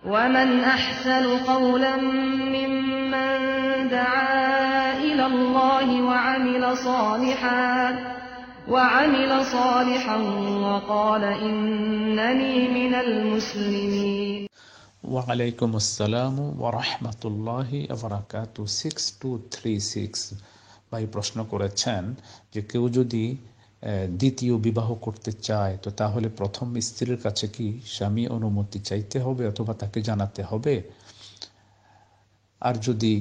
ومن أحسن قولا ممن دعا إلى الله وعمل صالحا وقال إنني من المسلمين. ওয়ালাইকুম আসসালাম ওয়া রাহমাতুল্লাহি ওয়া বারাকাতুহু। 6236 ভাই প্রশ্ন করেছেন যে কেউ যদি দ্বিতীয় বিবাহ করতে চায় তো তাহলে প্রথম স্ত্রীর কাছে কি স্বামী অনুমতি চাইতে হবে অথবা তাকে জানাতে হবে? আর যদি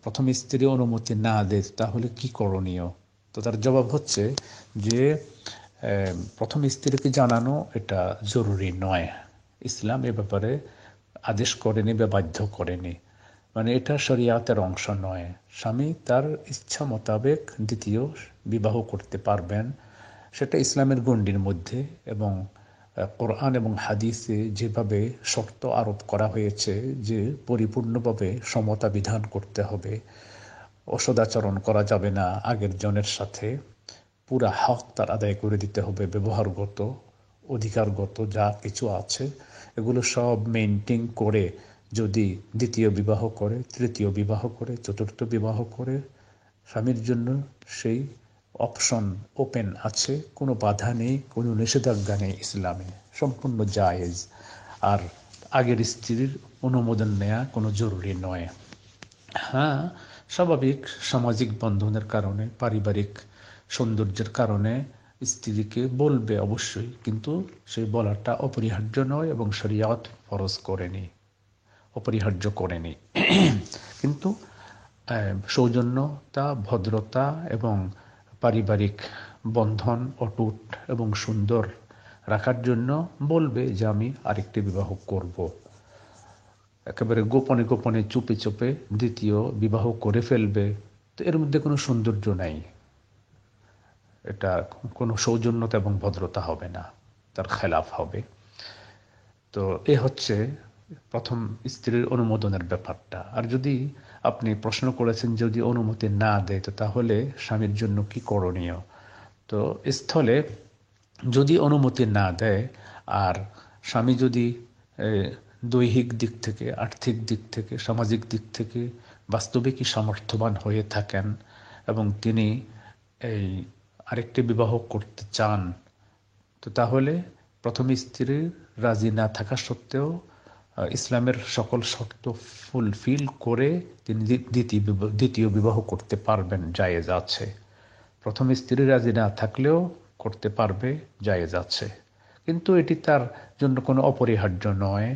প্রথম স্ত্রী অনুমতি না দেয় তাহলে কি করণীয়? তো তার জবাব হচ্ছে যে প্রথম স্ত্রীকে জানানো এটা জরুরি নয়। ইসলাম এ ব্যাপারে আদেশ করেনি বা বাধ্য করেনি, মানে এটা শরিয়াতের অংশ নয়। স্বামী তার ইচ্ছা মোতাবেক দ্বিতীয় বিবাহ করতে পারবেন, সেটা ইসলামের গণ্ডির মধ্যে, এবং কোরআন এবং হাদিসে যেভাবে শর্ত আরোপ করা হয়েছে যে পরিপূর্ণভাবে সমতা বিধান করতে হবে, অসদাচরণ করা যাবে না আগের জনের সাথে, পুরা হক তার আদায় করে দিতে হবে, ব্যবহারগত অধিকারগত যা কিছু আছে এগুলো সব মেনটেন করে যদি দ্বিতীয় বিবাহ করে, তৃতীয় বিবাহ করে, চতুর্থ বিবাহ করে, স্বামীর জন্য সেই অপশন ওপেন আছে, কোনো বাধা নেই, কোনো নিষেধাজ্ঞা নেই, ইসলামে সম্পূর্ণ জায়েজ। আর আগের স্ত্রীর অনুমোদন নেওয়া কোনো জরুরি নয়। হ্যাঁ, স্বাভাবিক সামাজিক বন্ধনের কারণে, পারিবারিক সৌন্দর্যের কারণে স্ত্রীকে বলবে অবশ্যই, কিন্তু সেই বলাটা অপরিহার্য নয় এবং শরিয়ত ফরজ করেনি, অপরিহার্য করেনি। কিন্তু সৌজন্যতা, ভদ্রতা এবং পারিবারিক বন্ধন অটুট এবং সুন্দর রাখার জন্য বলবে যে আমি আরেকটি বিবাহ করব। একেবারে গোপনে গোপনে চুপে চুপে দ্বিতীয় বিবাহ করে ফেলবে, তো এর মধ্যে কোনো সৌন্দর্য নাই, এটা কোনো সৌজন্যতা এবং ভদ্রতা হবে না, তার খেলাফ হবে। তো এ হচ্ছে প্রথম স্ত্রীর অনুমোদনের ব্যাপারটা। আর যদি আপনি প্রশ্ন করেছেন যদি অনুমতি না দেয় তো তাহলে স্বামীর জন্য কি করণীয়, তো স্থলে যদি অনুমতি না দেয় আর স্বামী যদি দৈহিক দিক থেকে, আর্থিক দিক থেকে, সামাজিক দিক থেকে বাস্তবিকই সামর্থ্যবান হয়ে থাকেন এবং তিনি এই আরেকটি বিবাহ করতে চান, তো তাহলে প্রথম স্ত্রী রাজি না থাকা সত্ত্বেও ইসলামের সকল শর্ত ফুলফিল করে তিনি দ্বিতীয় বিবাহ করতে পারবেন, জায়েজ আছে। প্রথম স্ত্রী রাজি না থাকলেও করতে পারবে, জায়েজ আছে। কিন্তু এটি তার জন্য কোনো অপরিহার্য নয়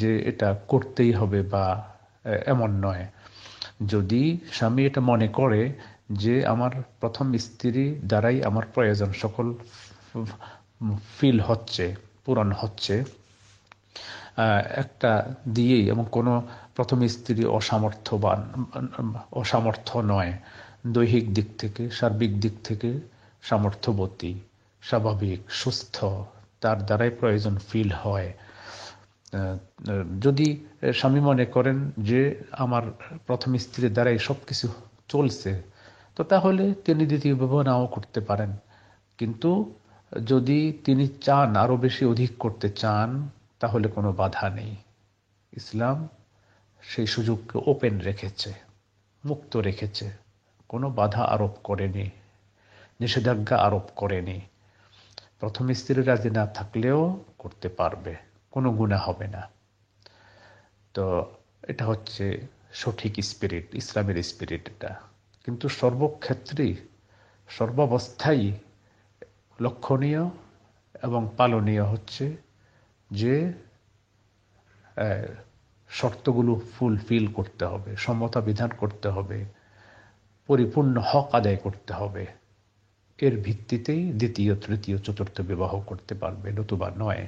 যে এটা করতেই হবে বা এমন নয়। যদি স্বামী এটা মনে করে যে আমার প্রথম স্ত্রী দ্বারাই আমার প্রয়োজন সকল ফিল হচ্ছে, পূরণ হচ্ছে, একটা দিয়েই, এবং কোনো প্রথম স্ত্রী অসামর্থ্য নয়, দৈহিক দিক থেকে, সার্বিক দিক থেকে সামর্থ্যবতী, স্বাভাবিক, সুস্থ, তার দ্বারাই প্রয়োজন ফিল হয়। যদি স্বামী মনে করেন যে আমার প্রথম স্ত্রীর দ্বারাই সব কিছু চলছে, তো তাহলে তিনি দ্বিতীয় বিবাহ নাও করতে পারেন। কিন্তু যদি তিনি চান, আরো বেশি অধিক করতে চান, তাহলে কোনো বাধা নেই। ইসলাম সেই সুযোগকে ওপেন রেখেছে, মুক্ত রেখেছে, কোনো বাধা আরোপ করেনি, নিষেধাজ্ঞা আরোপ করেনি। প্রথম স্ত্রী রাজি না থাকলেও করতে পারবে, কোনো গুনাহ হবে না। তো এটা হচ্ছে সঠিক স্পিরিট, ইসলামের স্পিরিট এটা। কিন্তু সর্বক্ষেত্রেই, সর্বাবস্থায় লক্ষণীয় এবং পালনীয় হচ্ছে যে শর্তগুলো ফুলফিল করতে হবে, সমতা বিধান করতে হবে, পরিপূর্ণ হক আদায় করতে হবে। এর ভিত্তিতেই দ্বিতীয়, তৃতীয়, চতুর্থ বিবাহ করতে পারবে, নতুবা নয়।